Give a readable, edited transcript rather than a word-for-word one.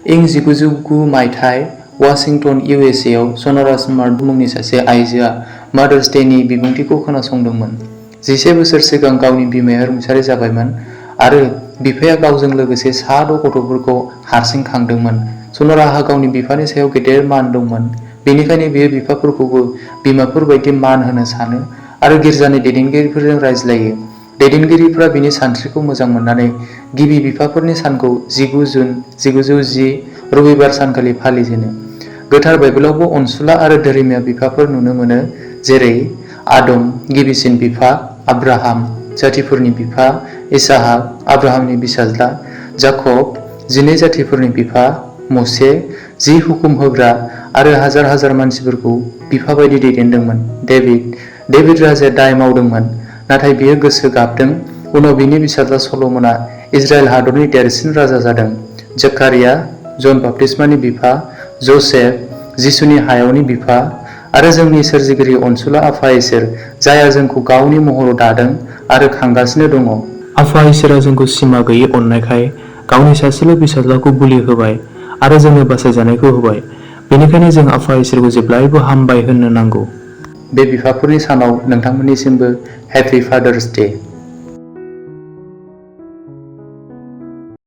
इं 1909 मायथाइ Washington USA आव सनरा स्मार्ट मुंनि सासे आइजोआ मादार्स डेनि बिबुंथिखौ खोनासंदोंमोन। 11 बोसोर सिगां गावनि बिमाया रुंसारि जाबायमोन आरो बिफाया गावजों लोगोसे 6 गथ'फोरखौ हारसिं खांदोंमोन। सनराहा गावनि बिफानि सायाव गेदेर मान दंमोन, बेनिखायनो बियो बिफाफोरखौबो बिमाफोर बायदि मान होनो सानो आरो गिर्जानि दैदेनगिरिफोरजों रायज्लायो। दैदेनगिरिफ्रा बिनि सानस्रिखौ मोजां मोननानै गिबि बिफाफोरनि सानखौ 19 जुन 1910 रबिबार सानखालि फालिजेनो। गोथार बाइबेलावबो अनसुला आरो धोरोमिया बिफाफोर नुनो मोनो, जेरै आदम गिबिसिन बिफा, आब्राहाम जातिफोरनि बिफा, इसहाक आब्राहामनि फिसाज्ला, जाकब 12 जातिफोरनि बिफा, मसे 10 हुकुम होग्रा आरो हाजार हाजार मानसिफोरखौ बिफा बायदि दैदेनदोंमोन। डेभिड राजाया दाय मावदोंमोन, नाथाय बियो गोसो गाबदों। उनाव बिनि फिसाज्ला सल'मनआ इजराइल हादरनि देरसिन राजा जादों। जकारिया जन बाप्तिस्मानि बिफा, जोसेफ जिसुनि हायावनि बिफा आरो जोंनि सोरजिगिरि अनसुला आफा इसोर, जायहा जोंखौ गावनि महराव दादों आरो खांगासिनो दङ। आफा इसोरा जोंखौ सिमा गैयै अननायखाय गावनि सासेल' फिसाज्लाखौ बुलि होबाय आरो जोंनो बासायजानायखौ होबाय। बेनिखायनो जों आफा इसोरखौ जेब्लायबो हामबाय होननो नांगौ। बे बिफाफोरनि सानाव नोंथांमोननिसिमबो हेपि फादार्स डे।